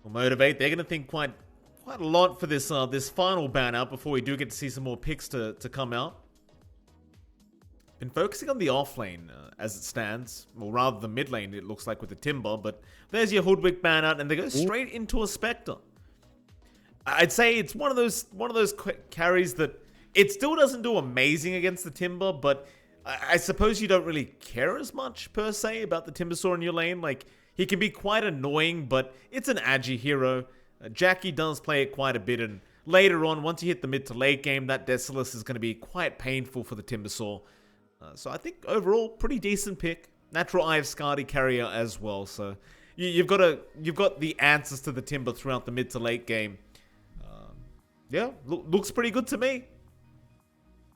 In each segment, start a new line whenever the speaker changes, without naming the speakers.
Well, Motivate, they're going to think quite a lot for this this final ban out before we do get to see some more picks to come out. Been focusing on the off lane as it stands, or rather the mid lane, it looks like, with the Timber, but there's your Hoodwick ban out, and they go straight into a Spectre. I'd say it's one of those carries that it still doesn't do amazing against the Timber, but I suppose you don't really care as much, per se, about the Timbersaw in your lane. Like, he can be quite annoying, but it's an agi hero. Jackie does play it quite a bit, and later on, once you hit the mid to late game, that Decimus is going to be quite painful for the Timbersaw. So I think overall, pretty decent pick. Natural Eye of Skadi carrier as well. So you've got the answers to the Timber throughout the mid to late game. Yeah, looks pretty good to me.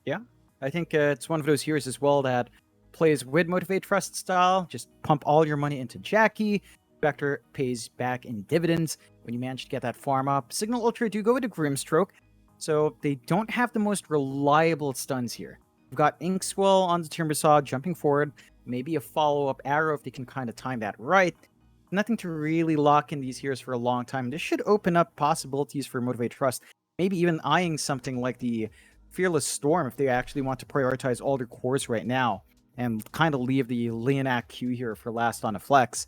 Yeah, I think it's one of those heroes as well that plays with Motivate.Trust style. Just pump all your money into Jackie. Spectre pays back in dividends when you manage to get that farm up. Cignal Ultra do go with a Grimstroke, so they don't have the most reliable stuns here. We've got Inkswell on the Timbersaw jumping forward, maybe a follow-up arrow if they can kind of time that right. Nothing to really lock in these heroes for a long time. This should open up possibilities for Motivate.Trust, maybe even eyeing something like the Fearless Storm if they actually want to prioritize all their cores right now and kind of leave the Leonak Q here for last on a flex.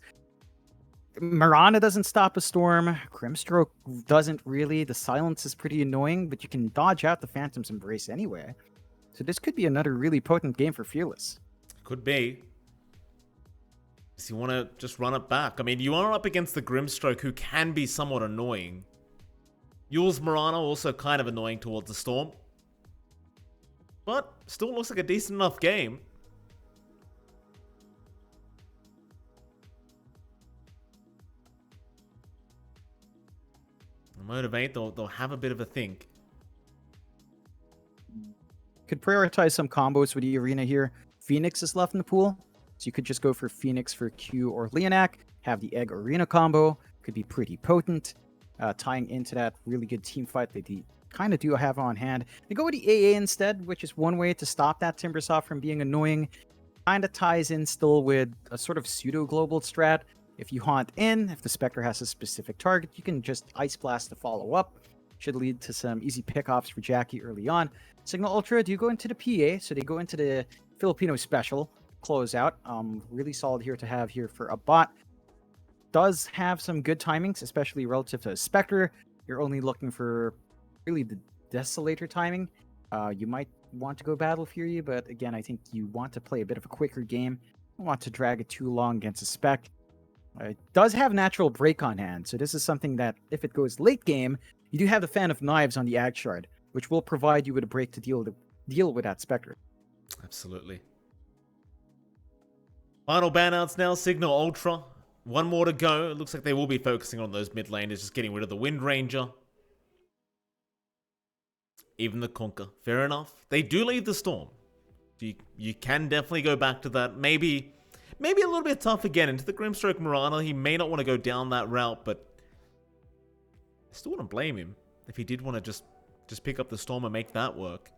Mirana doesn't stop a storm. Grimstroke doesn't really. The silence is pretty annoying, but you can dodge out the Phantom's Embrace anyway. So this could be another really potent game for Fearless.
Could be. So you want to just run it back. I mean, you are up against the Grimstroke, who can be somewhat annoying. Yule's Mirana also kind of annoying towards the Storm. But still looks like a decent enough game. Motivate, they'll have a bit of a think.
Could prioritize some combos with the arena here. Phoenix is left in the pool, so you could just go for Phoenix for Q or Leonak. Have the Egg Arena combo. Could be pretty potent. Tying into that really good team fight that they kind of do have on hand. They go with the AA instead, which is one way to stop that Timbersaw from being annoying. Kind of ties in still with a sort of pseudo-global strat. If you haunt in, if the Spectre has a specific target, you can just Ice Blast to follow up. Should lead to some easy pickoffs for Jackie early on. Cignal Ultra do go into the PA, so they go into the Filipino special closeout. Really solid here to have here for a bot. Does have some good timings, especially relative to a Spectre. You're only looking for really the Desolator timing. You might want to go Battle Fury, but again, I think you want to play a bit of a quicker game. You don't want to drag it too long against a Spec. It does have natural break on hand, so this is something that if it goes late game, you do have the Fan of Knives on the Ag Shard, which will provide you with a break to deal with that Spectre.
Absolutely. Final banouts now, Cignal Ultra. One more to go. It looks like they will be focusing on those mid laners, just getting rid of the Wind Ranger. Even the Conquer. Fair enough. They do leave the Storm. You can definitely go back to that. Maybe a little bit tough again into the Grimstroke Mirana. He may not want to go down that route, but I still wouldn't blame him if he did want to just pick up the Storm and make that work.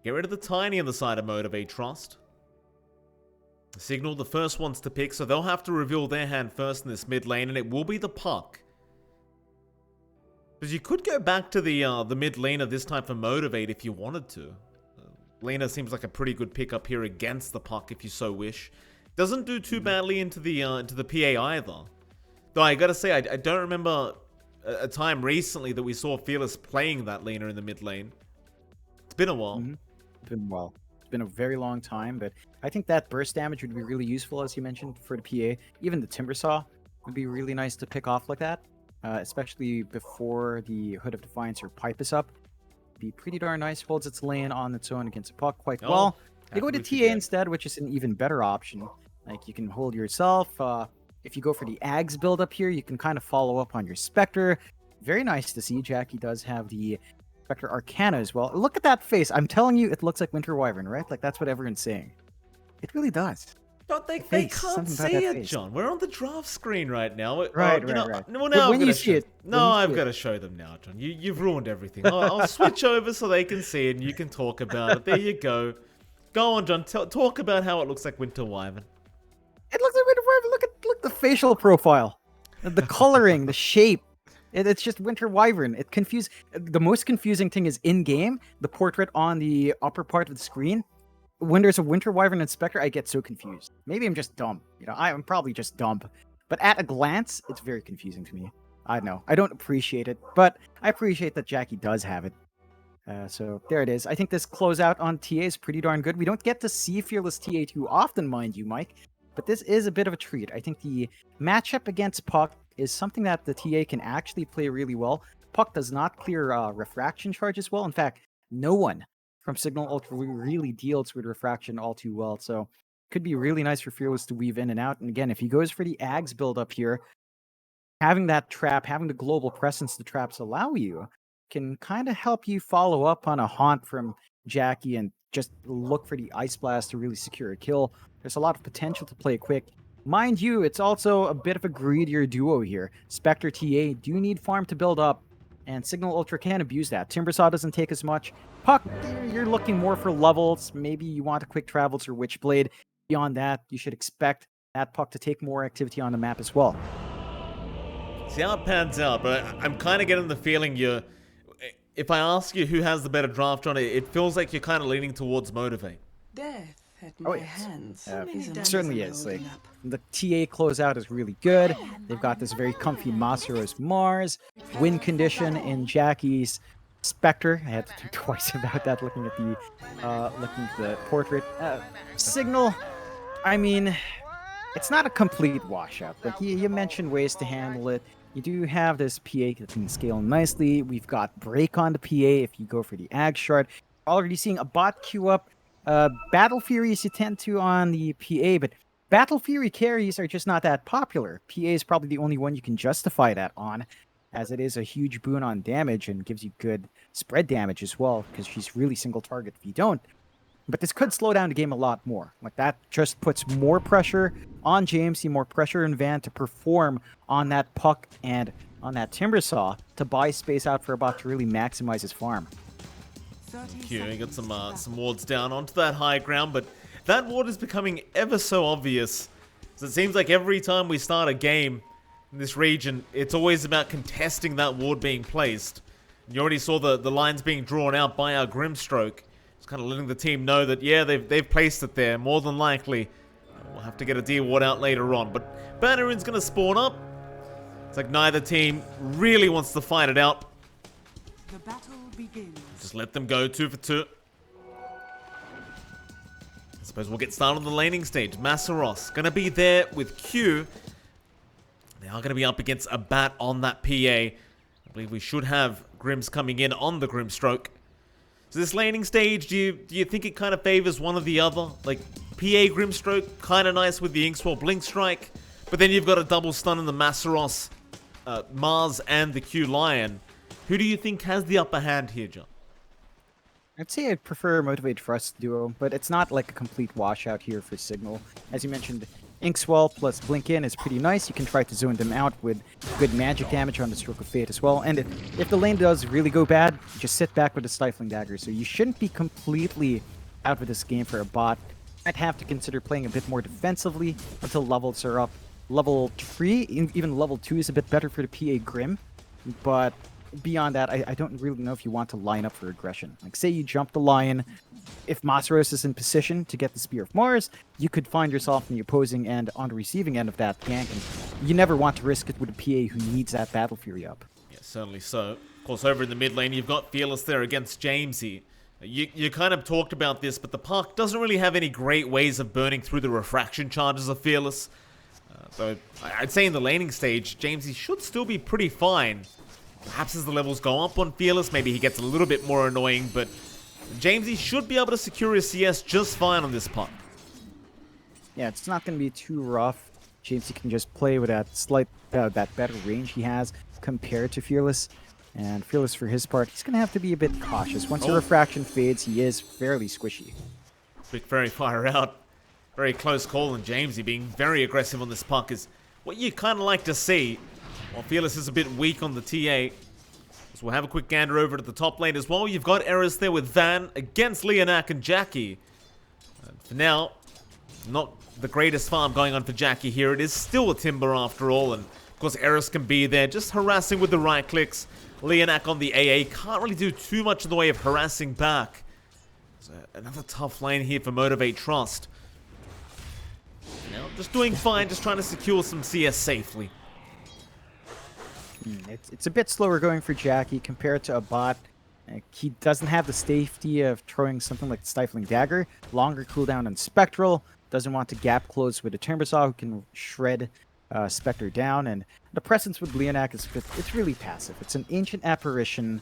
Get rid of the Tiny on the side of Motivate.Trust. Cignal, the first ones to pick, so they'll have to reveal their hand first in this mid lane, and it will be the Puck. Because you could go back to the mid laner this time for Motivate if you wanted to. Lena seems like a pretty good pickup here against the Puck if you so wish. Doesn't do too badly into the PA either. Though I gotta say, I don't remember a time recently that we saw Fearless playing that laner in the mid lane. It's been a while.
It's been a while. It's been a very long time, but I think that burst damage would be really useful, as you mentioned, for the PA. Even the Timbersaw would be really nice to pick off like that, especially before the Hood of Defiance or Pipe is up. Be pretty darn nice. Holds its lane on its own against a Puck quite well. They go to TA instead, which is an even better option. Like, you can hold yourself. If you go for the Ags build up here, you can kind of follow up on your Spectre. Very nice to see. Jackie does have the Spectre Arcana as well. Look at that face. I'm telling you, it looks like Winter Wyvern, right? Like, that's what everyone's saying. It really does.
But they can't see it, John. We're on the draft screen right now.
Right.
Well, now
when you see it.
I've got to show them now, John. You've ruined everything. I'll switch over so they can see it and you can talk about it. There you go. Go on, John. Talk about how it looks like Winter Wyvern.
It looks like Winter Wyvern. Look at the facial profile. The coloring, the shape. It's just Winter Wyvern. The most confusing thing is in-game, the portrait on the upper part of the screen. When there's a Winter Wyvern Inspector, I get so confused. Maybe I'm just dumb. I'm probably just dumb. But at a glance, it's very confusing to me. I don't know. I don't appreciate it, but I appreciate that Jackie does have it. So there it is. I think this closeout on TA is pretty darn good. We don't get to see Fearless TA too often, mind you, Mike. But this is a bit of a treat. I think the matchup against Puck is something that the TA can actually play really well. Puck does not clear refraction charges well. In fact, no one from Cignal Ultra really deals with refraction all too well. So could be really nice for Fearless to weave in and out. And again, if he goes for the Ags build up here, having that trap, having the global presence the traps allow you, can kind of help you follow up on a haunt from Jackie and just look for the Ice Blast to really secure a kill. There's a lot of potential to play quick. Mind you, it's also a bit of a greedier duo here. Spectre TA do need farm to build up, and Cignal Ultra can abuse that. Timbersaw doesn't take as much. Puck, you're looking more for levels. Maybe you want a quick travel to Witchblade. Beyond that, you should expect that Puck to take more activity on the map as well.
See how it pans out, but I'm kind of getting the feeling if I ask you who has the better draft on it, it feels like you're kind of leaning towards Motivate.
Death at my hands.
It certainly is. Like, the TA closeout is really good. They've got this very comfy Masaro's Mars, win condition in Jackie's Spectre. I had to think twice about that looking at the portrait. Cignal, I mean, it's not a complete washout. Like you mentioned ways to handle it. You do have this PA that can scale nicely. We've got break on the PA if you go for the Ag Shard. Already seeing a bot queue up. Battle Furies you tend to on the PA, but Battle Fury carries are just not that popular. PA is probably the only one you can justify that on, as it is a huge boon on damage and gives you good spread damage as well, because she's really single target if you don't. But this could slow down the game a lot more. Like, that just puts more pressure on Jamesy, more pressure in Van to perform on that Puck and on that Timbersaw to buy space out for a bot to really maximize his farm.
Q, you got some wards down onto that high ground, but that ward is becoming ever so obvious. So it seems like every time we start a game in this region, it's always about contesting that ward being placed. You already saw the lines being drawn out by our Grimstroke. It's kind of letting the team know that, yeah, they've placed it there. More than likely, we'll have to get a D ward out later on. But Bannerun's going to spawn up. It's like neither team really wants to fight it out.
The battle begins.
Just let them go 2 for 2. I suppose we'll get started on the laning stage. Masaros going to be there with Q. They are going to be up against a bat on that PA. I believe we should have Grims coming in on the Grimstroke. So this laning stage, do you think it kind of favors one or the other? Like, PA Grimstroke, kind of nice with the Inkswell Blink Strike. But then you've got a double stun in the Masaros, Mars, and the Q Lion. Who do you think has the upper hand here, John?
I'd say I'd prefer Motivate.Trust duo, but it's not like a complete washout here for Cignal. As you mentioned, Inkswell plus Blink In is pretty nice. You can try to zone them out with good magic damage on the Stroke of Fate as well. And if the lane does really go bad, just sit back with a Stifling Dagger. So you shouldn't be completely out of this game for a bot. I'd have to consider playing a bit more defensively until levels are up. Level 3, even level 2 is a bit better for the PA Grim, but beyond that, I don't really know if you want to line up for aggression. Like, say you jump the Lion, if Masaros is in position to get the Spear of Mars, you could find yourself in the opposing end on the receiving end of that gank, and you never want to risk it with a PA who needs that Battle Fury up.
Yeah, certainly so. Of course, over in the mid lane, you've got Fearless there against Jamesy. You kind of talked about this, but the Puck doesn't really have any great ways of burning through the refraction charges of Fearless. So I'd say in the laning stage, Jamesy should still be pretty fine. Perhaps as the levels go up on Fearless, maybe he gets a little bit more annoying, but Jamesy should be able to secure his CS just fine on this Puck.
Yeah, it's not going to be too rough. Jamesy can just play with that that better range he has compared to Fearless. And Fearless, for his part, he's going to have to be a bit cautious. Once the refraction fades, he is fairly squishy.
Quick fairy fire out. Very close call, and Jamesy being very aggressive on this Puck is what you kind of like to see. While Fearless is a bit weak on the TA. So we'll have a quick gander over to the top lane as well. You've got errors there with Van against Leonak and Jackie. For now, not the greatest farm going on for Jackie here. It is still a Timber after all, and Of course, Eris can be there, just harassing with the right clicks. Leonak on the AA can't really do too much in the way of harassing back. So another tough lane here for Motivate.Trust. Now, just doing fine, just trying to secure some CS safely.
It's a bit slower going for Jackie compared to a bot. He doesn't have the safety of throwing something like Stifling Dagger. Longer cooldown on Spectral. Doesn't want to gap close with a Timbersaw who can shred Spectre down. And the presence with Leonak is it's really passive. It's an Ancient Apparition.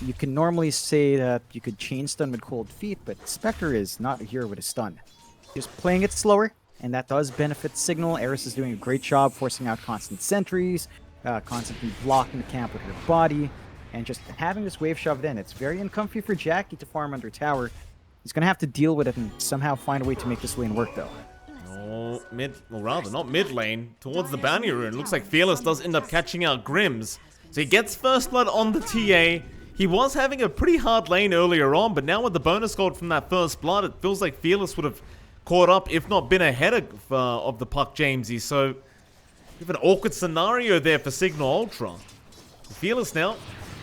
You can normally say that you could chain stun with Cold Feet, but Spectre is not a hero with a stun. Just playing it slower, and that does benefit Cignal. Eris is doing a great job forcing out constant sentries, constantly blocking the camp with her body, and just having this wave shoved in. It's very uncomfy for Jackie to farm under tower. He's going to have to deal with it and somehow find a way to make this lane work, though.
Oh, not mid lane, towards the bounty rune. Looks like Fearless does end up catching out Grims. So he gets first blood on the TA. He was having a pretty hard lane earlier on, but now with the bonus gold from that first blood, it feels like Fearless would have caught up, if not been ahead of the puck Jamesy. So, we have an awkward scenario there for Cignal Ultra. Fearless now,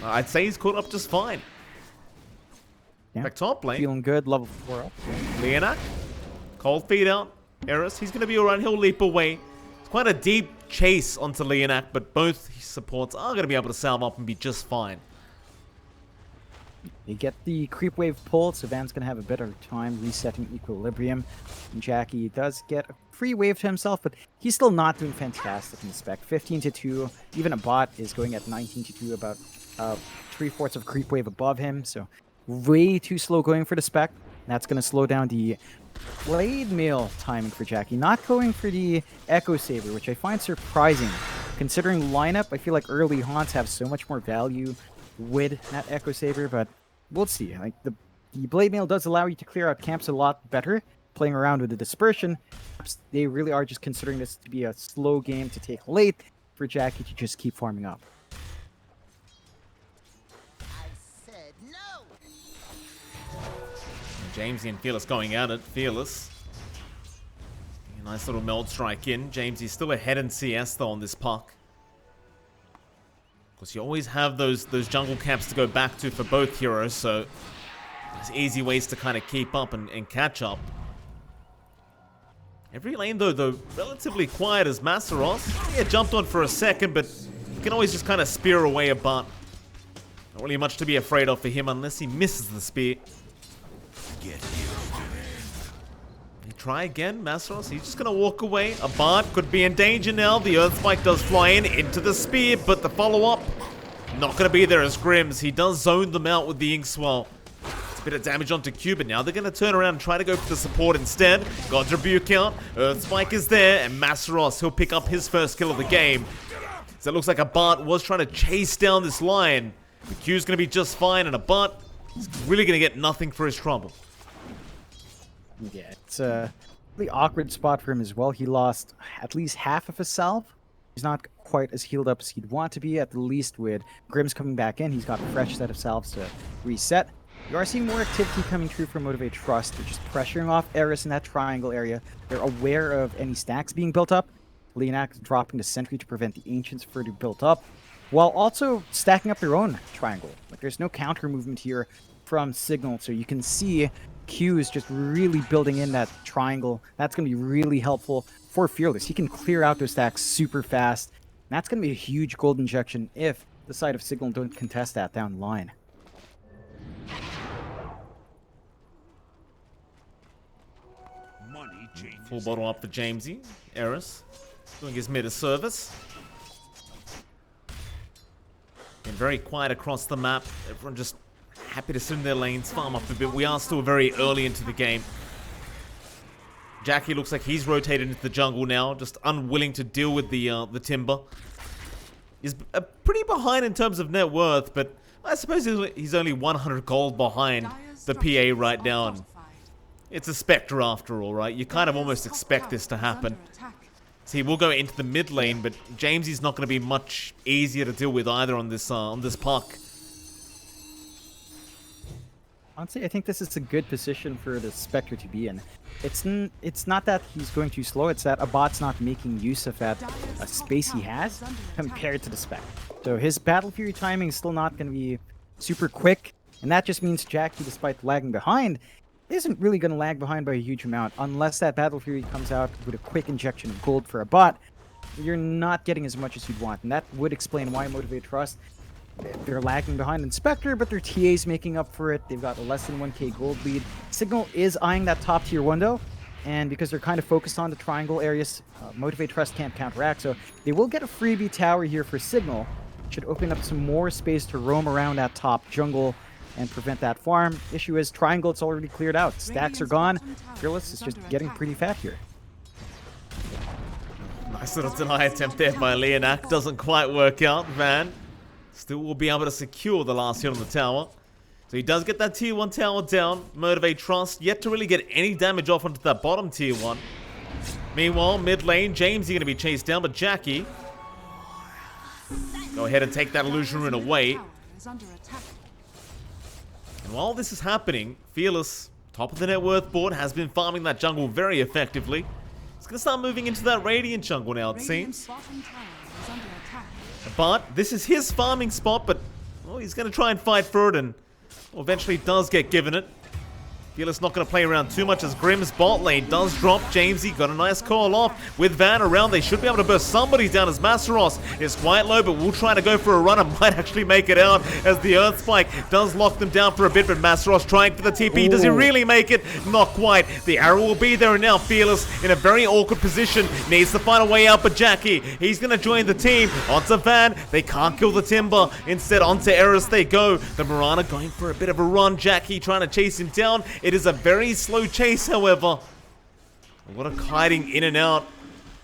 I'd say he's caught up just fine.
Yeah.
Back top lane.
Feeling good, level 4 up.
Leonak, cold feet out. Eris, he's going to be alright, he'll leap away. It's quite a deep chase onto Leonak, but both his supports are going to be able to salve up and be just fine.
You get the creep wave pulled, so Van's going to have a better time resetting equilibrium. And Jackie does get a free wave to himself, but he's still not doing fantastic in the spec. 15-2, even a bot is going at 19-2, about 3/4 of creep wave above him, so way too slow going for the spec. That's going to slow down the blade mail timing for Jackie. Not going for the Echo Saber, which I find surprising. Considering lineup, I feel like early haunts have so much more value with that Echo Saber, but we'll see. Like the blade mail does allow you to clear out camps a lot better. Playing around with the dispersion, they really are just considering this to be a slow game to take late for Jackie to just keep farming up.
I said no.
Jamesy and Fearless going at it. Fearless. A nice little meld strike in. Jamesy's still ahead in CS though on this puck. Of course, you always have those jungle camps to go back to for both heroes, so there's easy ways to kind of keep up and catch up. Every lane though relatively quiet as Masaros. Yeah, jumped on for a second, but you can always just kind of spear away a butt. Not really much to be afraid of for him unless he misses the spear. You try again, Masaros. He's just gonna walk away. A bard could be in danger now. The Earth Spike does fly in into the spear, but the follow-up not gonna be there as Grims. He does zone them out with the Inkswell. It's a bit of damage onto Q, but now they're gonna turn around and try to go for the support instead. God's Rebuke out. Earth Spike is there, and Masaros, he'll pick up his first kill of the game. So it looks like a bard was trying to chase down this lion. The Q's gonna be just fine, and a bard is really gonna get nothing for his trouble.
Yeah, it's a really awkward spot for him as well. He lost at least half of his salve. He's not quite as healed up as he'd want to be, at the least with Grims coming back in. He's got a fresh set of salves to reset. You are seeing more activity coming through from Motivate.Trust. They're just pressuring off Eris in that triangle area. They're aware of any stacks being built up. Leonak is dropping the sentry to prevent the Ancients further built up, while also stacking up their own triangle. Like, there's no counter movement here from Cignal, so you can see Q is just really building in that triangle. That's going to be really helpful for Fearless. He can clear out those stacks super fast. And that's going to be a huge gold injection if the side of Cignal don't contest that down the line.
Full bottle up for Jamesy. Eris doing his mid service. Been very quiet across the map. Everyone just happy to sit in their lanes, farm up a bit. We are still very early into the game. Jackie looks like he's rotated into the jungle now, just unwilling to deal with the timber. He's pretty behind in terms of net worth, but I suppose he's only 100 gold behind the PA right now. It's a Spectre after all, right? You kind of almost expect this to happen. See, we'll go into the mid lane, but Jamesy's not going to be much easier to deal with either on this puck.
Honestly, I think this is a good position for the Spectre to be in. It's not that he's going too slow, it's that a bot's not making use of that space he has compared to the Spec. So his Battle Fury timing is still not going to be super quick, and that just means Jackie, despite lagging behind, isn't really going to lag behind by a huge amount unless that Battle Fury comes out with a quick injection of gold for a bot. You're not getting as much as you'd want, and that would explain why Motivate.Trust, they're lagging behind in Spectre, but their TA's making up for it. They've got a less than 1k gold lead. Cignal is eyeing that top tier window, and because they're kind of focused on the triangle areas, Motivate.Trust can't counteract, so they will get a freebie tower here for Cignal. Should open up some more space to roam around that top jungle and prevent that farm. Issue is triangle, it's already cleared out. Stacks are gone. Fearless is just getting pretty fat here.
Nice little deny attempt there by Leonak. Doesn't quite work out. Van still will be able to secure the last hit on the tower. So he does get that tier 1 tower down. Motivate.Trust yet to really get any damage off onto that bottom tier 1. Meanwhile, mid lane, Jamesy going to be chased down, but Jackie go ahead and take that illusion rune away. And while this is happening, Fearless, top of the net worth board, has been farming that jungle very effectively. He's going to start moving into that Radiant jungle now, it seems. But this is his farming spot, but well, he's going to try and fight for it, and well, eventually does get given it. Fearless not going to play around too much as Grimm's bot lane does drop. Jamesy got a nice call off with Van around. They should be able to burst somebody down as Masteros is quite low, but will try to go for a run and might actually make it out as the Earth Spike does lock them down for a bit, but Masteros trying for the TP. Does he really make it? Not quite. The arrow will be there, and now Fearless in a very awkward position. Needs to find a way out, but Jackie, he's going to join the team. Onto Van. They can't kill the Timber. Instead, onto Eris they go. The Mirana going for a bit of a run. Jackie trying to chase him down. It is a very slow chase, however. A lot of kiting in and out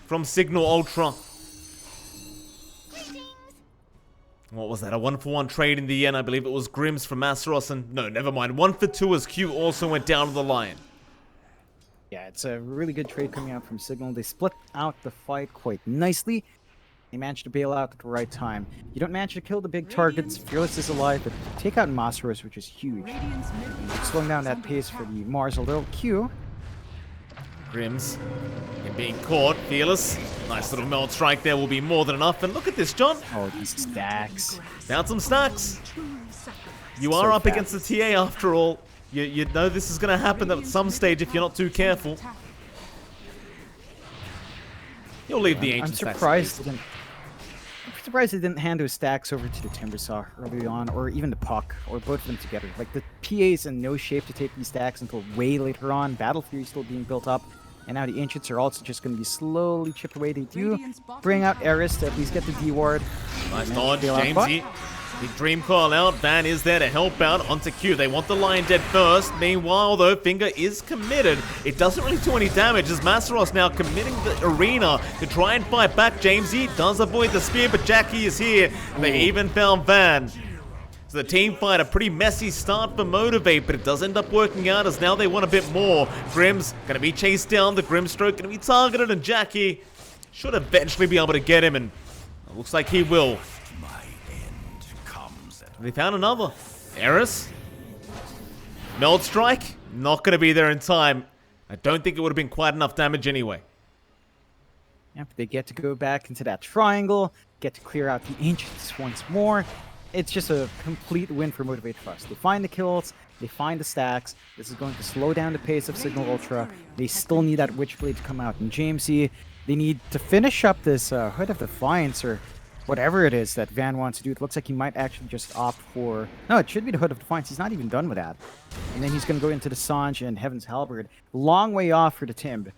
from Cignal Ultra. What was that? A 1-for-1 trade in the end. I believe it was Grimm's from Masteros, and no, never mind. 1-for-2 as Q also went down to the line.
Yeah, it's a really good trade coming out from Cignal. They split out the fight quite nicely. They managed to bail out at the right time. You don't manage to kill the big targets. Fearless is alive, but take out Masteros, which is huge. Slowing down that pace for the Mars a little. Q.
Grimm's and being caught. Fearless. Nice little melt strike there will be more than enough. And look at this, John.
Oh, these stacks.
Found some stacks. You are up against the TA after all. You know this is going to happen at some stage if you're not too careful. You'll leave the ancient stacks.
I'm surprised they didn't hand those stacks over to the Timbersaw early on, or even the Puck, or both of them together. Like, the PA's in no shape to take these stacks until way later on. Battle Fury still being built up, and now the Ancients are also just going to be slowly chipped away. They do bring out Eris to at least get the D-ward.
Nice dodge, Jamesy. Big dream call out. Van is there to help out onto Q. They want the Lion dead first. Meanwhile, though, Finger is committed. It doesn't really do any damage as Masteros now committing the arena to try and fight back. Jamesy does avoid the spear, but Jackie is here. They even found Van. So the team fight, a pretty messy start for Motivate, but it does end up working out as now they want a bit more. Grimm's going to be chased down. The Grimstroke going to be targeted, and Jackie should eventually be able to get him, and it looks like he will. They found another. Eris. Meld Strike. Not going to be there in time. I don't think it would have been quite enough damage anyway.
Yep, they get to go back into that triangle, get to clear out the Ancients once more. It's just a complete win for Motivate.Trust. They find the kills, they find the stacks. This is going to slow down the pace of Cignal Ultra. They still need that Witchblade to come out. And Jamesy, they need to finish up this Hood of Defiance, or whatever it is that Van wants to do. It looks like he might actually just opt for... No, it should be the Hood of Defiance. He's not even done with that. And then he's going to go into the Sange and Heaven's Halberd. Long way off for the Timb.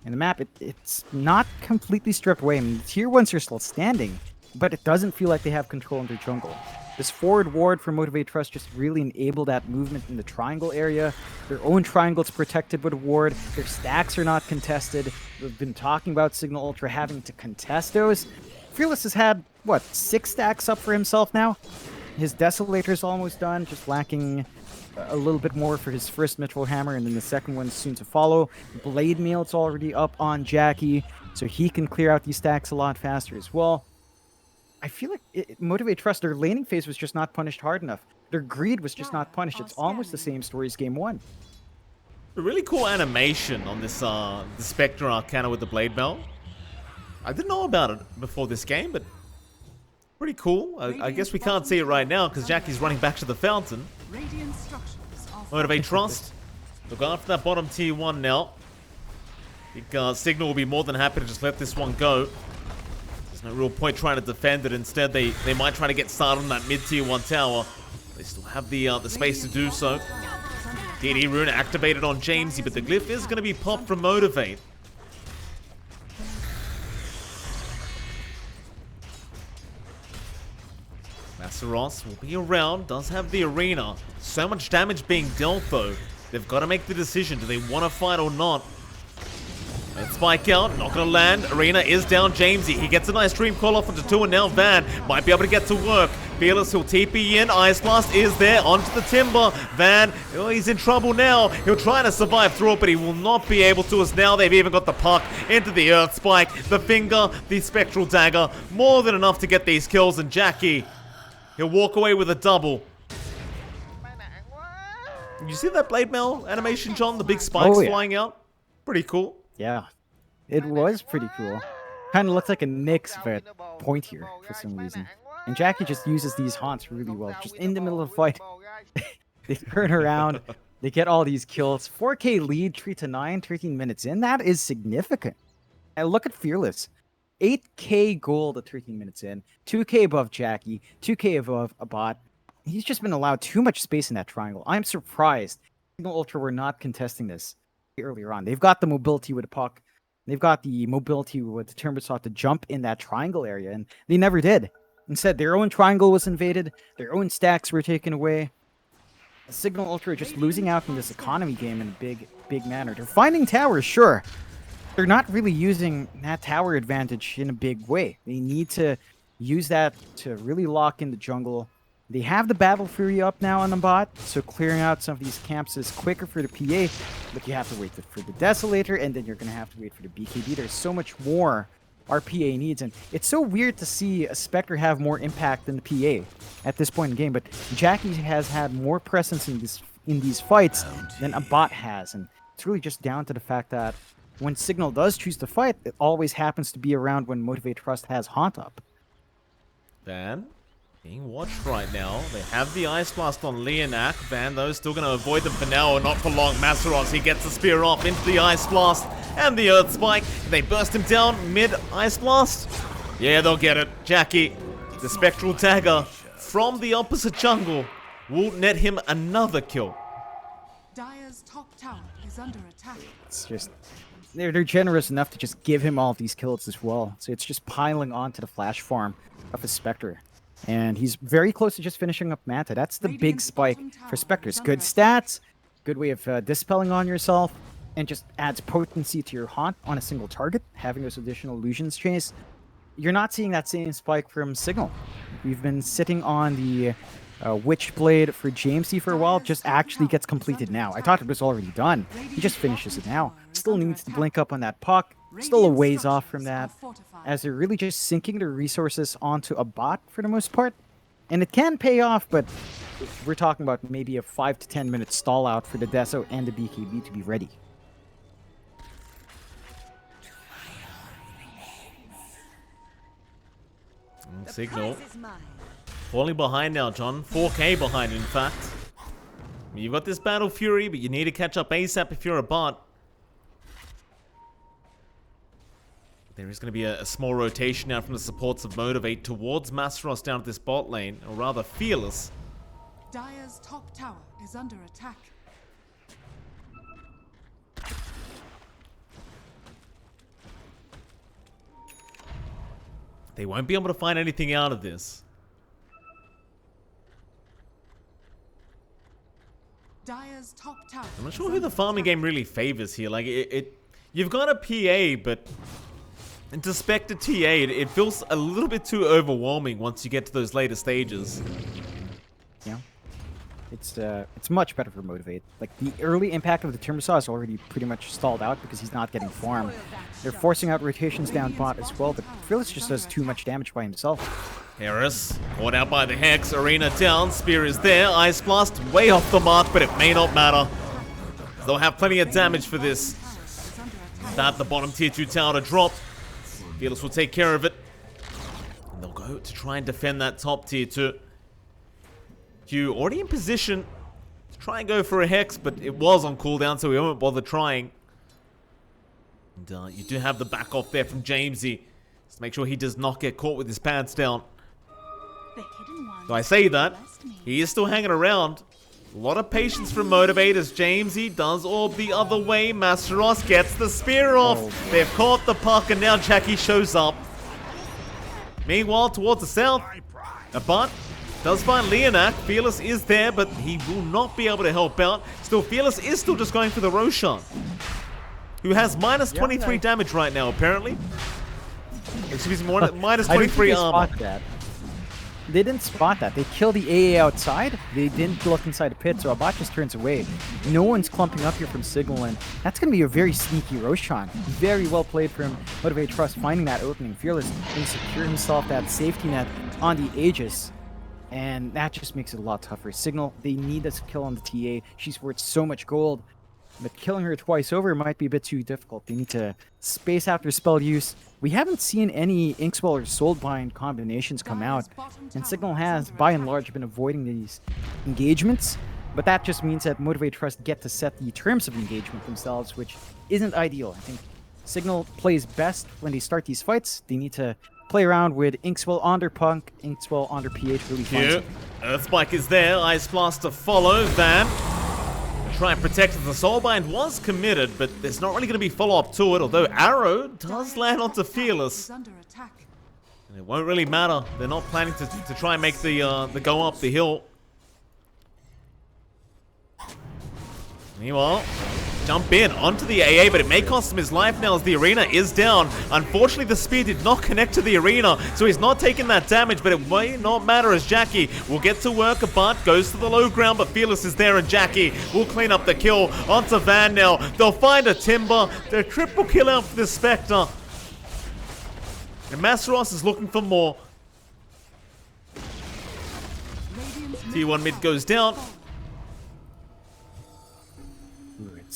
And the map, it's not completely stripped away. I mean, the tier 1s are still standing, but it doesn't feel like they have control in their jungle. This forward ward for Motivate.Trust just really enabled that movement in the triangle area. Their own triangle's protected with a ward. Their stacks are not contested. We've been talking about Cignal Ultra having to contest those. Fearless has had, what, 6 stacks up for himself now? His Desolator's almost done, just lacking a little bit more for his first Mithril Hammer, and then the second one's soon to follow. Blade Mail's already up on Jackie, so he can clear out these stacks a lot faster as well. I feel like Motivate.Trust, their laning phase was just not punished hard enough. Their greed was just not punished. It's almost the same story as game 1.
A really cool animation on this the Spectre Arcana with the Blade Bell. I didn't know about it before this game, but pretty cool. I guess we can't see it right now because Jackie's running back to the fountain. Motivate.Trust. Look after that bottom tier 1 now. I think Cignal will be more than happy to just let this one go. There's no real point trying to defend it. Instead, they might try to get started on that mid tier 1 tower. They still have the space to do so. DD Rune activated on Jamesy, but the glyph is going to be popped from Motivate. Masseros will be around, does have the arena. So much damage being dealt though. They've got to make the decision. Do they want to fight or not? Let's spike out, not gonna land. Arena is down Jamesy. He gets a nice dream call off onto 2 and now Van might be able to get to work. Fearless, he'll TP in. Ice Blast is there onto the timber. Van, oh, he's in trouble now. He'll try to survive through it, but he will not be able to as now they've even got the puck into the Earth Spike. The finger, the Spectral Dagger. More than enough to get these kills, and Jackie, he'll walk away with a double. You see that Blade Mail animation, John? The big spikes flying out? Pretty cool.
Yeah, it was pretty cool. Kind of looks like a mix of a point here for some reason. And Jackie just uses these haunts really well. Just in the middle of the fight, they turn around, they get all these kills. 4K lead, 3-9, 13 minutes in. That is significant. And look at Fearless. 8K gold at 13 minutes in, 2K above Jackie, 2K above a bot. He's just been allowed too much space in that triangle. I'm surprised Cignal Ultra were not contesting this earlier on. They've got the mobility with a puck. They've got the mobility with the Timbersaw to jump in that triangle area, and they never did. Instead, their own triangle was invaded. Their own stacks were taken away. Cignal Ultra are just losing out in this economy game in a big manner. They're finding towers, sure. They're not really using that tower advantage in a big way. They need to use that to really lock in the jungle. They have the Battle Fury up now on the bot, so clearing out some of these camps is quicker for the PA, but you have to wait for the Desolator, and then you're going to have to wait for the BKB. There's so much more our PA needs, and it's so weird to see a Spectre have more impact than the PA at this point in the game, but Jackie has had more presence in these fights than a bot has, and it's really just down to the fact that when Cignal does choose to fight, it always happens to be around when Motivate.Trust has Haunt up.
Van being watched right now. They have the Ice Blast on Leonak. Van, though, still going to avoid them for now or not for long. Masseros, he gets the spear off into the Ice Blast and the Earth Spike. They burst him down mid-Ice Blast. Yeah, they'll get it. Jackie, the Spectral Dagger from the opposite jungle, will net him another kill.
Dire's top tower is under attack.
It's just... They're generous enough to just give him all these kills as well. So it's just piling onto the flash farm of a Spectre. And he's very close to just finishing up Manta. That's the big spike for Spectres. Good stats, good way of dispelling on yourself, and just adds potency to your Haunt on a single target, having those additional illusions chase. You're not seeing that same spike from Cignal. We've been sitting on the Witchblade for Jamesy for a while, just actually gets completed now. I thought it was already done. He just finishes it now. Still needs to blink up on that puck. Still a ways off from that, as they're really just sinking their resources onto a bot for the most part. And it can pay off, but we're talking about maybe a 5 to 10 minute stall out for the Deso and the BKB to be ready.
Cignal falling behind now, John. 4K behind, in fact. You've got this Battle Fury, but you need to catch up ASAP if you're a bot. There is going to be a small rotation now from the supports of Motivate towards Masseros down at this bot lane, or rather Fearless.
Dire's top tower is under attack.
They won't be able to find anything out of this.
Dire's top tower.
I'm not sure who the farming game really favors here. Like, you've got a PA, but to spec the TA, it feels a little bit too overwhelming once you get to those later stages.
Yeah. It's much better for Motivate. Like, the early impact of the Timbersaw is already pretty much stalled out because he's not getting farmed. They're forcing out rotations down bot as well, but Fearless just does too much damage by himself.
Harris caught out by the Hex. Arena down. Spear is there. Ice Blast way off the mark, but it may not matter. They'll have plenty of damage for this. That the bottom tier 2 tower to drop. Fearless will take care of it. And they'll go to try and defend that top tier 2. Q already in position to try and go for a Hex, but it was on cooldown, so we won't bother trying. And you do have the back off there from Jamesy. Just make sure he does not get caught with his pants down. So I say that, he is still hanging around. A lot of patience from Motivate as Jamesy does orb the other way. Masteros gets the spear off. They've caught the puck and now Jackie shows up. Meanwhile, towards the south, Abant does find Leonak. Fearless is there, but he will not be able to help out. Still, Fearless is still just going for the Roshan, who has minus 23 damage right now, apparently. Excuse me, minus 23 armor.
They didn't spot that. They kill the AA outside. They didn't look inside the pit, so Abbat just turns away. No one's clumping up here from Cignal, and that's going to be a very sneaky Roshan. Very well played from Motivate.Trust, finding that opening. Fearless can secure himself that safety net on the Aegis, and that just makes it a lot tougher. Cignal, they need this kill on the TA. She's worth so much gold, but killing her twice over might be a bit too difficult. They need to space after spell use. We haven't seen any Inkswell or Soulbind combinations come out, and Cignal has, by and large, been avoiding these engagements, but that just means that Motivate.Trust get to set the terms of engagement themselves, which isn't ideal. I think Cignal plays best when they start these fights. They need to play around with Inkswell on their Punk, Inkswell on their PH, really fun.
Earthspike is there, Ice Blast to follow, Van. Try and protect it. The Soulbind was committed, but there's not really going to be follow-up to it, although Arrow does land onto Fearless. And it won't really matter. They're not planning to try and make the go up the hill. Meanwhile, jump in onto the AA, but it may cost him his life now as the arena is down. Unfortunately, the spear did not connect to the arena, so he's not taking that damage, but it may not matter as Jackie will get to work. Abant goes to the low ground, but Fearless is there, and Jackie will clean up the kill onto Van now. They'll find a Timber. They're triple kill out for the Spectre. And Masteros is looking for more. T1 mid goes down.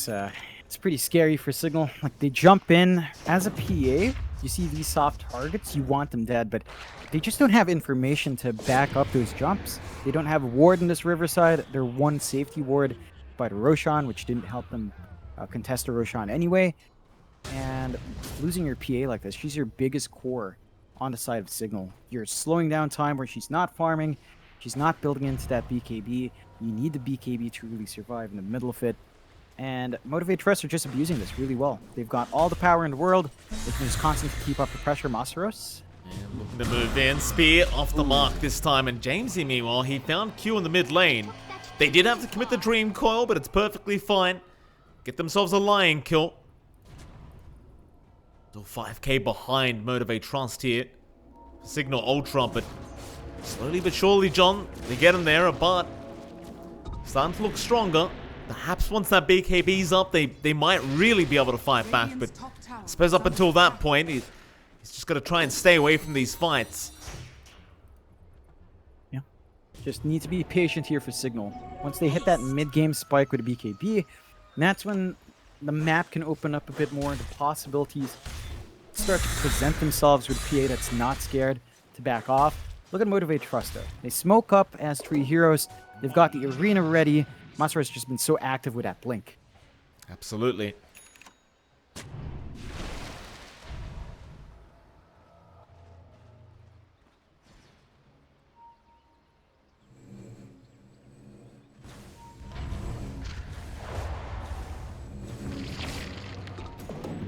It's pretty scary for Cignal. Like, they jump in as a PA. You see these soft targets, you want them dead, but they just don't have information to back up those jumps. They don't have a ward in this Riverside. They're one safety ward by the Roshan, which didn't help them contest the Roshan anyway. And losing your PA like this, she's your biggest core on the side of Cignal. You're slowing down time where she's not farming. She's not building into that BKB. You need the BKB to really survive in the middle of it. And Motivate.Trust are just abusing this really well. They've got all the power in the world. They can just constantly keep up the pressure. Masteros.
And looking to move in. Spear off the mark this time. And Jamesy, meanwhile, he found Q in the mid lane. They did have to commit the Dream Coil, but it's perfectly fine. Get themselves a Lion kill. Still 5k behind Motivate.Trust here. Cignal Ultra, but slowly but surely, John, they get him there. But starting to look stronger. Perhaps once that BKB's up, they might really be able to fight back, but I suppose up until that point, he's just got to try and stay away from these fights.
Yeah, just need to be patient here for Cignal. Once they hit that mid-game spike with a BKB, that's when the map can open up a bit more. The possibilities start to present themselves with a PA that's not scared to back off. Look at Motivate.Trust though. They smoke up as 3 heroes. They've got the arena ready. Master has just been so active with that blink.
Absolutely.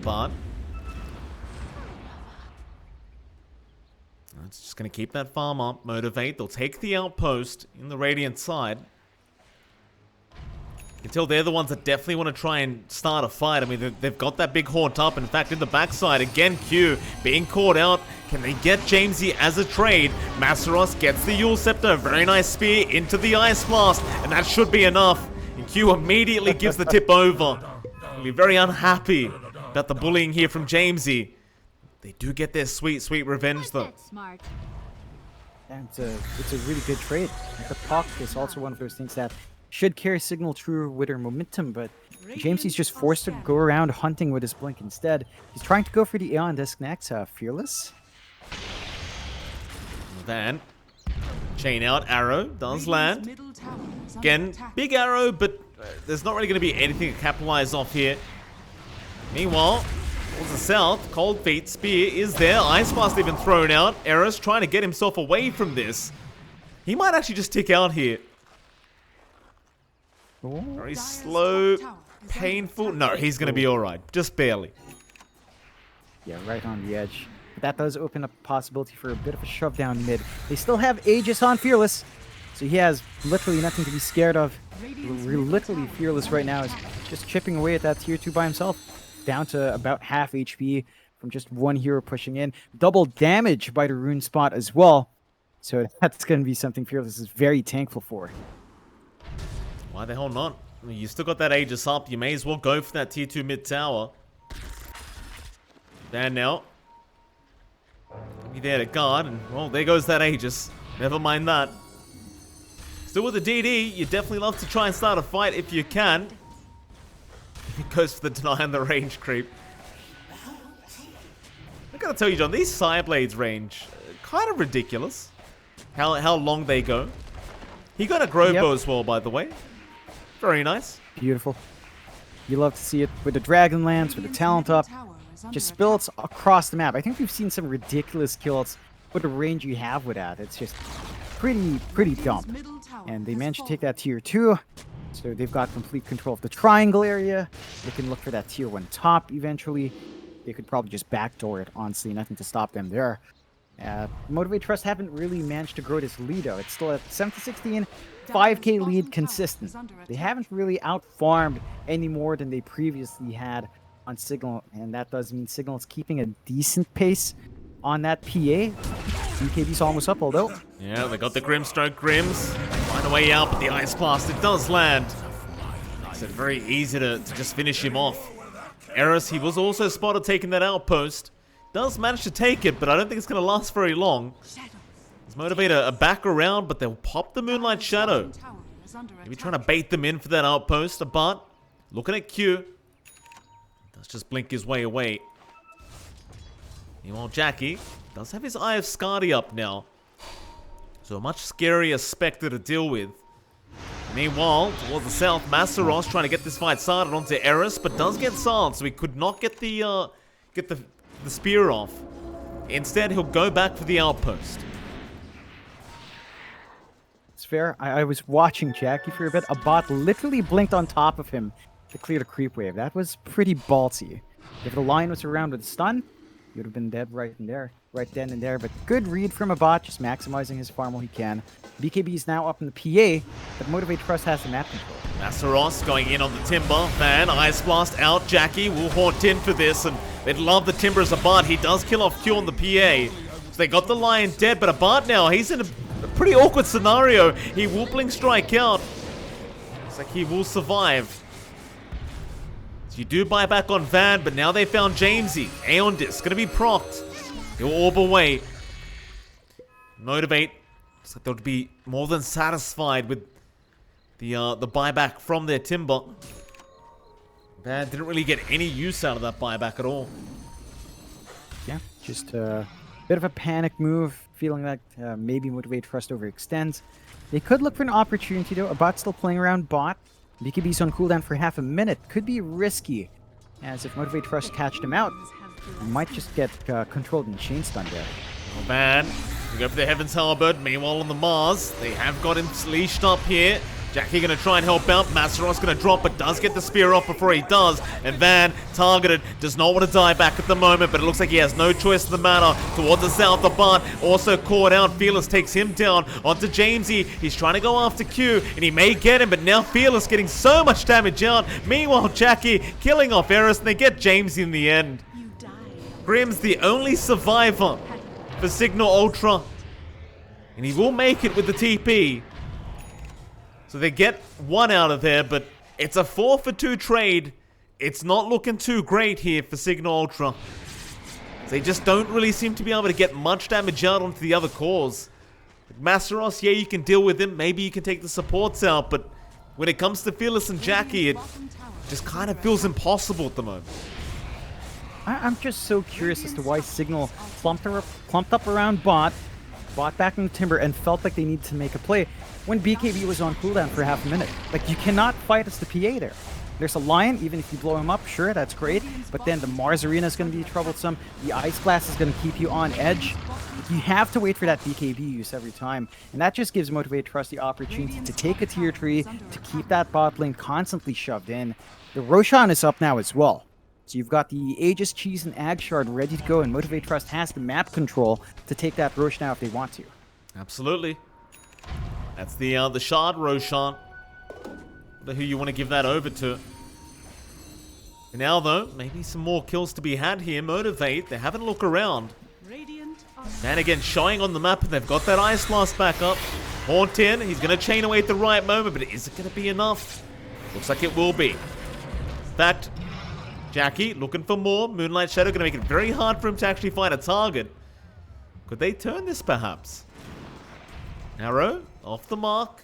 But it's just going to keep that farm up. Motivate. They'll take the outpost in the Radiant side. Until they're the ones that definitely want to try and start a fight. I mean, they've got that big haunt up. In fact, in the backside, again, Q being caught out. Can they get Jamesy as a trade? Masteros gets the Yule Scepter. Very nice spear into the Ice Blast. And that should be enough. And Q immediately gives the tip over. He'll be very unhappy about the bullying here from Jamesy. They do get their sweet, sweet revenge, though.
And it's a really good trade. The puck is also one of those things that should carry Cignal through with her momentum, but Jamesy's just forced to go around hunting with his blink instead. He's trying to go for the Aeon Disc next, Fearless.
Van. Chain out, arrow, does land.
Middle tower is under
Again,
attack.
big arrow, but there's not really going to be anything to capitalize off here. Meanwhile, towards the south, Cold Feet Spear is there. Ice Blast even thrown out. Eris trying to get himself away from this. He might actually just tick out here. Very
Dire's
slow,
top tower is under
painful.
attack.
No, he's going to be alright. Just barely.
Yeah, right on the edge. But that does open up a possibility for a bit of a shove down mid. They still have Aegis on Fearless, so he has literally nothing to be scared of. We're literally Fearless right now is just chipping away at that tier 2 by himself. Down to about half HP from just one hero pushing in. Double damage by the rune spot as well. So that's going to be something Fearless is very thankful for.
Why the hell not? I mean, you still got that Aegis up. You may as well go for that tier 2 mid tower. Van now. Be there to guard, and well, there goes that Aegis. Never mind that. Still with the DD, you definitely love to try and start a fight if you can. It goes for the deny on the range creep. I gotta tell you, John, these Sire Blades range, kind of ridiculous. How long they go. He got a grow bow as well, by the way. Very nice.
Beautiful. You love to see it with the Dragonlance, with the talent up. Just spills across the map. I think we've seen some ridiculous kills with the range you have with that. It's just pretty dumb. And they managed to take that tier 2. So they've got complete control of the triangle area. They can look for that tier 1 top eventually. They could probably just backdoor it, honestly. Nothing to stop them there. Motivate.Trust haven't really managed to grow this lead though. It's still at 7-16, 5k lead consistent. They haven't really outfarmed any more than they previously had on Cignal, and that does mean Cignal is keeping a decent pace on that PA. BKB's almost up, although.
Yeah, they got the Grimstroke Grims. Find a way out, but the Ice Blast, it does land. Makes it very easy to just finish him off. Eris, he was also spotted taking that outpost. Does manage to take it, but I don't think it's going to last very long. Let's motivate a back around, but they'll pop the Moonlight Shadow. Maybe trying to bait them in for that outpost. But looking at Q. Does just blink his way away. Meanwhile, Jackie does have his Eye of Skadi up now. So a much scarier Spectre to deal with. Meanwhile, towards the south, Masaros trying to get this fight started onto Eris, but does get silenced, so he could not get the spear off. Instead, he'll go back for the outpost.
It's fair. I was watching Jackie for a bit. A bot literally blinked on top of him to clear the creep wave. That was pretty ballsy. If the line was around with a stun, he would have been dead right then and there. But good read from a bot, just maximizing his farm while he can. BKB is now up in the PA, but Motivate.Trust has the map control.
Masaros going in on the Timber. Van, Ice Blast out. Jackie will haunt in for this, and they'd love the Timber as a bot. He does kill off Q on the PA. So they got the Lion dead, but a bot now, he's in a pretty awkward scenario. He will blink strike out. Looks like he will survive. So you do buy back on Van, but now they found Jamesy. Aeon Disc gonna be procced. He'll orb away. Motivate. Looks like they'll be more than satisfied with the buyback from their Timber. Van didn't really get any use out of that buyback at all.
Yeah, just a bit of a panic move, feeling like maybe Motivate.Trust overextends. They could look for an opportunity though. A bot still playing around bot. BKB's on cooldown for half a minute. Could be risky, as if Motivate.Trust catched him out, he might just get controlled and chain stunned there.
Oh man, we go for the Heaven's Halberd. Meanwhile on the Mars, they have got him leashed up here. Jackie gonna try and help out. Masaros gonna drop, but does get the spear off before he does. And Van, targeted, does not want to die back at the moment, but it looks like he has no choice in the matter. Towards the south, the bot also caught out. Fearless takes him down onto Jamesy. He's trying to go after Q, and he may get him, but now Fearless getting so much damage out. Meanwhile, Jackie killing off Eris, and they get Jamesy in the end. Grim's the only survivor for Cignal Ultra, and he will make it with the TP. So they get one out of there, but it's a 4-for-2 trade. It's not looking too great here for Cignal Ultra. They just don't really seem to be able to get much damage out onto the other cores. Masteros, yeah, you can deal with him. Maybe you can take the supports out, but when it comes to Fearless and Jackie, it just kind of feels impossible at the moment.
I'm just so curious as to why Cignal clumped up around bot back in the timber, and felt like they needed to make a play when BKB was on cooldown for half a minute. Like, you cannot fight as the PA there. There's a Lion, even if you blow him up, sure, that's great, but then the Mars Arena is going to be troublesome, the Ice Blast is going to keep you on edge. You have to wait for that BKB use every time, and that just gives Motivate.Trust the opportunity to take a tier 3, to keep that bot lane constantly shoved in. The Roshan is up now as well. So you've got the Aegis, Cheese, and Ag Shard ready to go, and Motivate.Trust has the map control to take that Rosh now if they want to.
Absolutely. That's the Shard Roshan. Who you want to give that over to. And now, though, maybe some more kills to be had here. Motivate, they're having a look around. And again, showing on the map, and they've got that Ice Blast back up. Haunt in, he's going to chain away at the right moment, but is it going to be enough? Looks like it will be. In fact, Jackie looking for more. Moonlight Shadow going to make it very hard for him to actually find a target. Could they turn this, perhaps? Arrow, off the mark.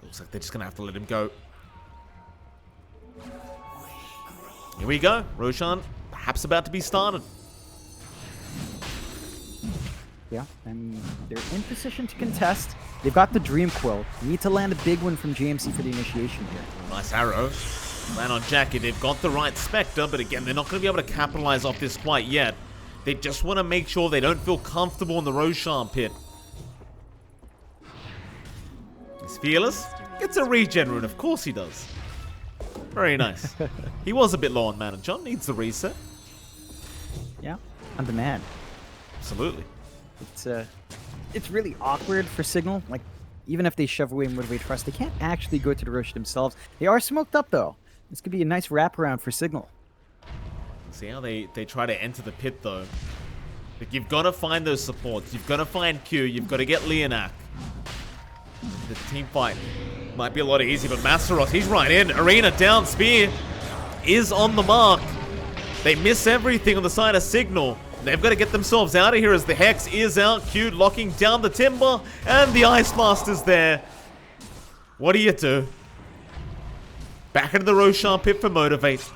Looks like they're just going to have to let him go. Here we go. Roshan perhaps about to be started.
Yeah, and they're in position to contest. They've got the Dream Quill. Need to land a big one from JMC for the initiation here.
Nice arrow. Land on Jackie. They've got the right Spectre, but again, they're not going to be able to capitalize off this quite yet. They just want to make sure they don't feel comfortable in the Roshan pit. He's Fearless. Gets a regen rune. Of course he does. Very nice. He was a bit low on mana. John needs the reset.
Yeah, on demand.
Absolutely.
It's really awkward for Cignal. Like, even if they shove away Motivate.Trust, they can't actually go to the Rosh themselves. They are smoked up, though. This could be a nice wraparound for Cignal.
See how they try to enter the pit, though. Like, you've got to find those supports. You've got to find Q. You've got to get Leonak. The team fight might be a lot easier, but Masteros, he's right in. Arena down. Spear is on the mark. They miss everything on the side of Cignal. They've got to get themselves out of here as the Hex is out. Q locking down the timber, and the Ice Blast is there. What do you do? Back into the Roshan pit for Motivate.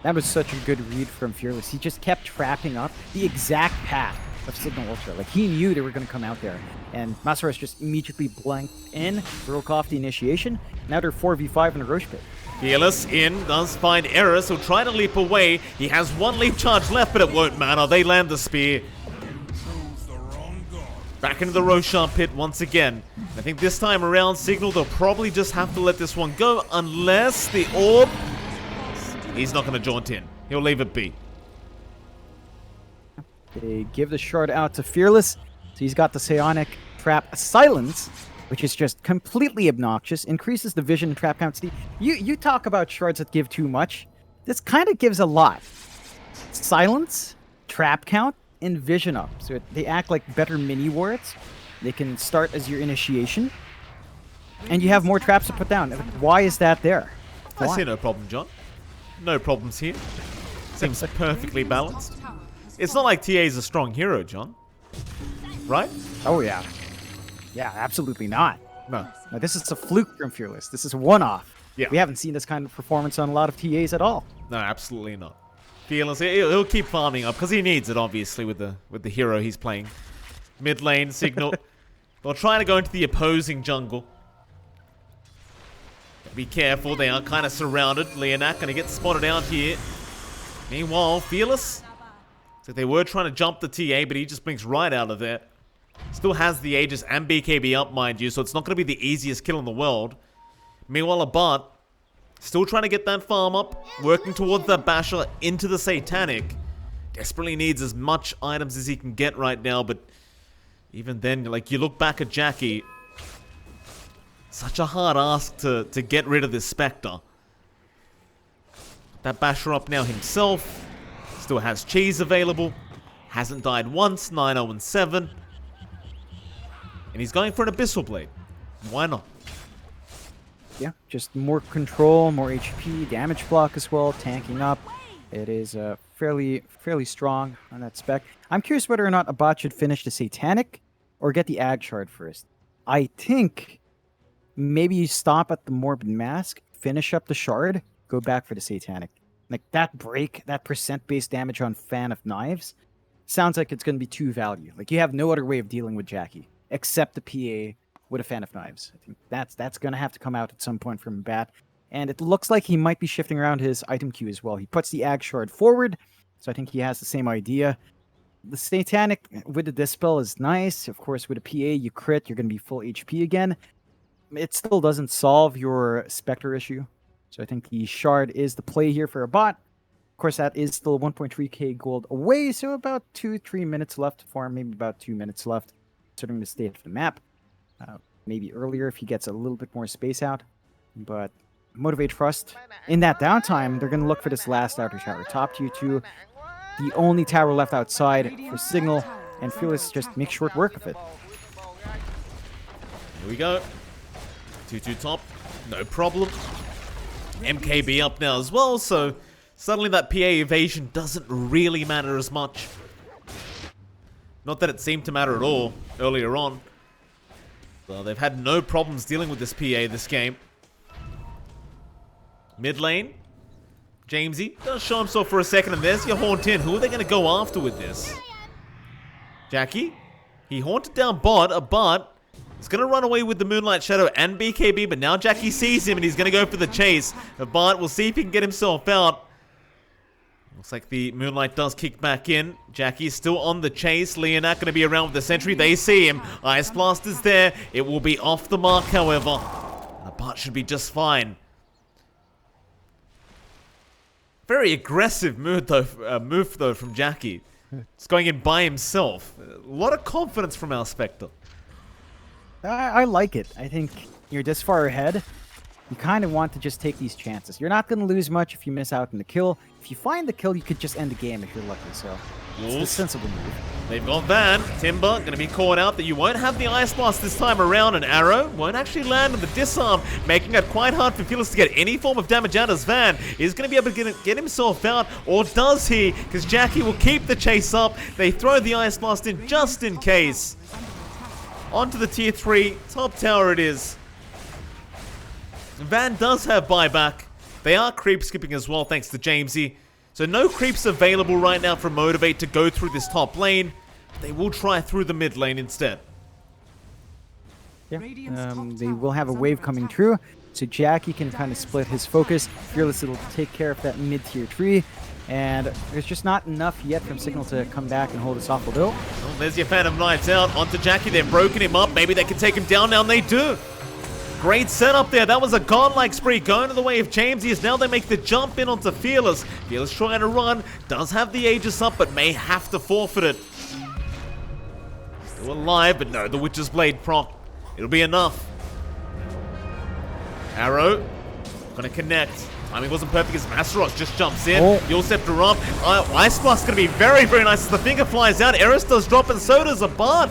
That was such a good read from Fearless. He just kept trapping up the exact path of Cignal Ultra. Like, he knew they were going to come out there. And Masteros just immediately blanked in, broke off the initiation. Now they're 4v5 in the Rosh pit.
Fearless in, does find Eris, who'll try to leap away. He has one leap charge left, but it won't matter. They land the spear. Back into the Roshan pit once again. I think this time around, Cignal, they'll probably just have to let this one go, unless the orb... He's not going to jaunt in. He'll leave it be.
They give the shard out to Fearless. So he's got the Psionic Trap Silence, which is just completely obnoxious. Increases the vision and trap count. You talk about shards that give too much. This kind of gives a lot. Silence, trap count, and vision up. So they act like better mini wards. They can start as your initiation. And you have more traps to put down. Why is that there?
I see no problem, John. No problems here. Seems perfectly balanced. It's not like TA is a strong hero, John. Right?
Oh, yeah. Yeah, absolutely not.
No.
No, this is a fluke from Fearless. This is a one-off.
Yeah.
We haven't seen this kind of performance on a lot of TAs at all.
No, absolutely not. Fearless, he'll keep farming up because he needs it, obviously, with the hero he's playing. Mid lane, Cignal. They're trying to go into the opposing jungle. Be careful, they are kind of surrounded. Leonak going to get spotted out here. Meanwhile, Fearless, so they were trying to jump the TA, but he just blinks right out of there. Still has the Aegis and BKB up, mind you, so it's not going to be the easiest kill in the world. Meanwhile, Abart, still trying to get that farm up, working towards that Basher into the Satanic. Desperately needs as much items as he can get right now, but even then, like, you look back at Jackie, such a hard ask to get rid of this Spectre. That Basher up now himself. Still has Cheese available. Hasn't died once. 9-0-7. And he's going for an Abyssal Blade. Why not?
Yeah, just more control, more HP, damage block as well, tanking up. It is fairly strong on that spec. I'm curious whether or not a bot should finish the Satanic or get the Ag Shard first. I think maybe you stop at the Morbid Mask, finish up the Shard, go back for the Satanic. Like that break, that percent-based damage on Fan of Knives, sounds like it's going to be too value. Like you have no other way of dealing with Jackie except the PA with a Fan of Knives. I think that's going to have to come out at some point from Bat. And it looks like he might be shifting around his item queue as well. He puts the Ag Shard forward, so I think he has the same idea. The Satanic with the Dispel is nice. Of course, with a PA, you crit, you're going to be full HP again. It still doesn't solve your Spectre issue. So I think the Shard is the play here for a bot. Of course, that is still 1.3k gold away, so about 2-3 minutes left to farm, maybe about 2 minutes left, considering the state of the map. Maybe earlier if he gets a little bit more space out. But Motivate.Trust, in that downtime, they're going to look for this last outer tower. Top tier 2, the only tower left outside for Cignal, and Fearless just make short work of it.
Here we go. 2-2 top, no problem. MKB up now as well, so suddenly that PA evasion doesn't really matter as much. Not that it seemed to matter at all earlier on. So they've had no problems dealing with this PA this game. Mid lane, Jamesy does show himself for a second, and there's your Haunt in. Who are they going to go after with this? Jackie? He haunted down bot, a bot. He's going to run away with the Moonlight Shadow and BKB, but now Jackie sees him and he's going to go for the chase. A bot will see if he can get himself out. Looks like the Moonlight does kick back in. Jackie's still on the chase. Leonak going to be around with the sentry. They see him. Ice Blast is there. It will be off the mark, however. The bot should be just fine. Very aggressive move though from Jackie. It's going in by himself. A lot of confidence from our Spectre.
I like it. I think you're this far ahead. You kind of want to just take these chances. You're not going to lose much if you miss out on the kill. If you find the kill, you could just end the game if you're lucky. So it's the sensible move.
They've got Van. Timber going to be caught out that you won't have the Ice Blast this time around. An arrow won't actually land on the disarm, making it quite hard for Fearless to get any form of damage out as Van is going to be able to get himself out. Or does he? Because Jackie will keep the chase up. They throw the Ice Blast in just in case. Onto the tier 3. Top tower it is. Van does have buyback. They are creep skipping as well, thanks to Jamesy. So no creeps available right now for Motivate to go through this top lane. They will try through the mid lane instead.
Yeah, they will have a wave coming through, so Jackie can kind of split his focus. Fearless will take care of that mid tier 3. And there's just not enough yet from Cignal to come back and hold us off, although.
Well, there's your Phantom Knights out. Onto Jackie, they've broken him up. Maybe they can take him down now, and they do. Great setup there. That was a godlike spree going to the way of Jamesy as now they make the jump in onto Fearless. Fearless trying to run. Does have the Aegis up, but may have to forfeit it. Still alive, but no, the Witch's Blade proc. It'll be enough. Arrow. Gonna connect. Timing wasn't perfect as Masteros just jumps in. You'll Scepter up. Ice Blast gonna be very, very nice as the finger flies out. Eris does drop, and so does a Bard.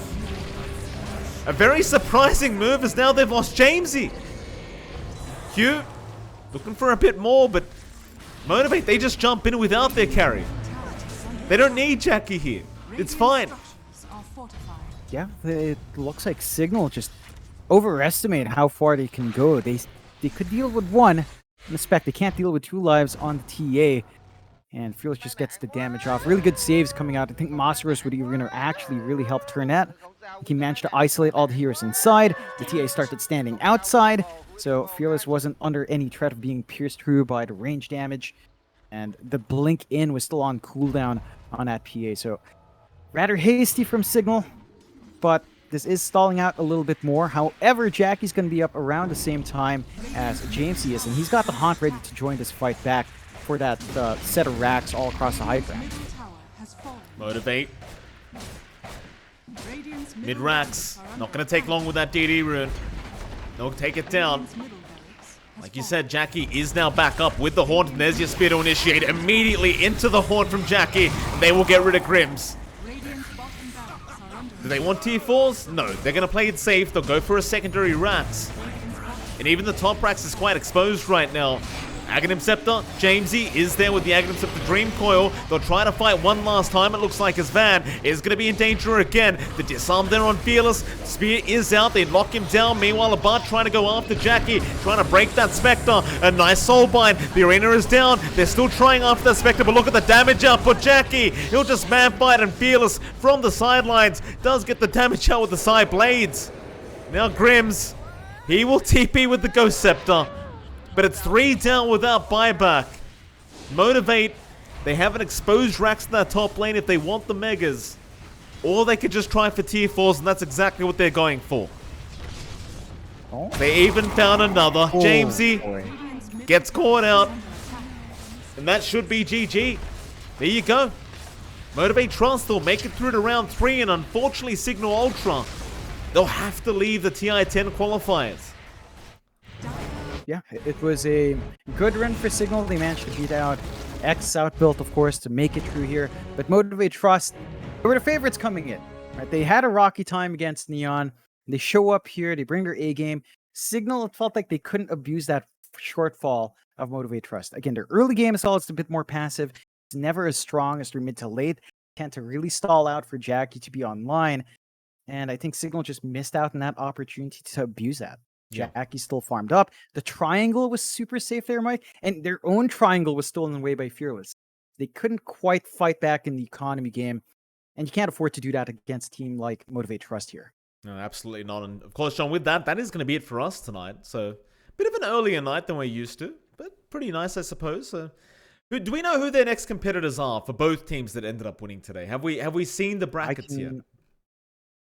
A very surprising move as now they've lost Jamesy. Q looking for a bit more, but Motivate, they just jump in without their carry. They don't need Jackie here. It's fine.
Yeah, it looks like Cignal just overestimate how far they can go. They could deal with one. In the spec, they can't deal with 2 lives on the TA. And Fearless just gets the damage off. Really good saves coming out. I think Masteros with the Arena actually really helped turn that. He managed to isolate all the heroes inside. The TA started standing outside. So Fearless wasn't under any threat of being pierced through by the range damage. And the blink in was still on cooldown on that PA. So rather hasty from Cignal. But this is stalling out a little bit more. However, Jackie's going to be up around the same time as Jamesy is. And he's got the Haunt ready to join this fight back for that set of racks all across the high ground.
Motivate. Mid racks. Not going to take long with that DD rune. They'll take it down. Like you said, Jackie is now back up with the Haunt, and there's your Spear to initiate immediately into the Haunt from Jackie. And they will get rid of Grims. Do they want tier 4s? No, they're going to play it safe. They'll go for a secondary racks. And even the top racks is quite exposed right now. Aghanim Scepter, Jamesy is there with the Aghanim Scepter Dream Coil. They'll try to fight one last time. It looks like his van is going to be in danger again. The disarm there on Fearless. Spear is out. They lock him down. Meanwhile, Abad trying to go after Jackie, trying to break that Spectre. A nice soul bind. The arena is down. They're still trying after that Spectre, but look at the damage output. Jackie, he'll just man fight, and Fearless from the sidelines does get the damage out with the side blades. Now Grims, he will TP with the Ghost Scepter. But it's 3 down without buyback. Motivate, they haven't exposed racks in that top lane if they want the Megas. Or they could just try for tier 4s, and that's exactly what they're going for.
Oh.
They even found another.
Oh,
Jamesy
boy.
gets caught out. And that should be GG. There you go. Motivate.Trust will make it through to round 3, and unfortunately Cignal Ultra, they'll have to leave the TI10 qualifiers.
Yeah, it was a good run for Cignal. They managed to beat out X outbuilt, of course, to make it through here. But Motivate.Trust, they were the favorites coming in. Right? They had a rocky time against Neon. They show up here. They bring their A game. Cignal, it felt like they couldn't abuse that shortfall of Motivate.Trust. Again, their early game is always a bit more passive. It's never as strong as their mid to late. Tend to really stall out for Jackie to be online. And I think Cignal just missed out on that opportunity to abuse that.
Yeah.
Jackie still farmed up. The triangle was super safe there, Mike. And their own triangle was stolen away by Fearless. They couldn't quite fight back in the economy game. And you can't afford to do that against a team like Motivate.Trust here.
No, absolutely not. And of course, John, with that, that is going to be it for us tonight. So, a bit of an earlier night than we're used to, but pretty nice, I suppose. So, do we know who their next competitors are for both teams that ended up winning today? Have we seen the brackets yet?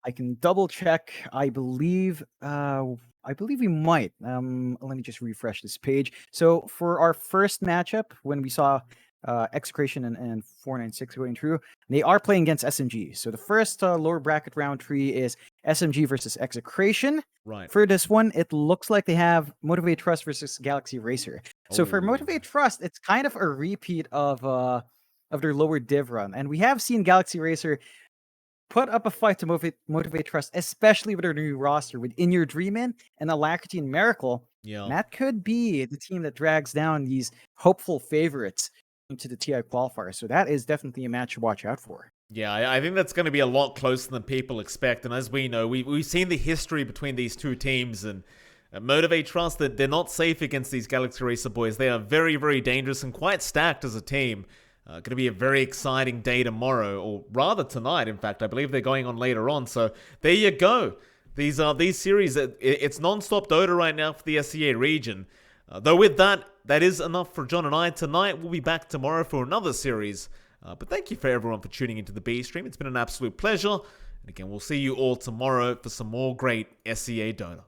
I can double check. I believe we might. Let me just refresh this page. So for our first matchup, when we saw Execration and 496 going through, they are playing against SMG. So the first lower bracket round 3 is SMG versus Execration.
Right.
For this one, it looks like they have Motivate.Trust versus Galaxy Racer. So for Motivate.Trust, it's kind of a repeat of their lower div run, and we have seen Galaxy Racer put up a fight to Motivate.Trust, especially with their new roster with In Your Dream In and Alacrity and Miracle.
Yeah.
And that could be the team that drags down these hopeful favorites into the TI qualifier. So that is definitely a match to watch out for.
Yeah, I think that's going to be a lot closer than people expect. And as we know, we've seen the history between these two teams. And Motivate.Trust, that they're not safe against these Galaxy Racer boys. They are very, very dangerous and quite stacked as a team. Going to be a very exciting day tomorrow, or rather tonight, in fact. I believe they're going on later on. So there you go. These series, it's non-stop Dota right now for the SEA region. Though with that is enough for John and I tonight. We'll be back tomorrow for another series. But thank you for everyone for tuning into the B stream. It's been an absolute pleasure. And again, we'll see you all tomorrow for some more great SEA Dota.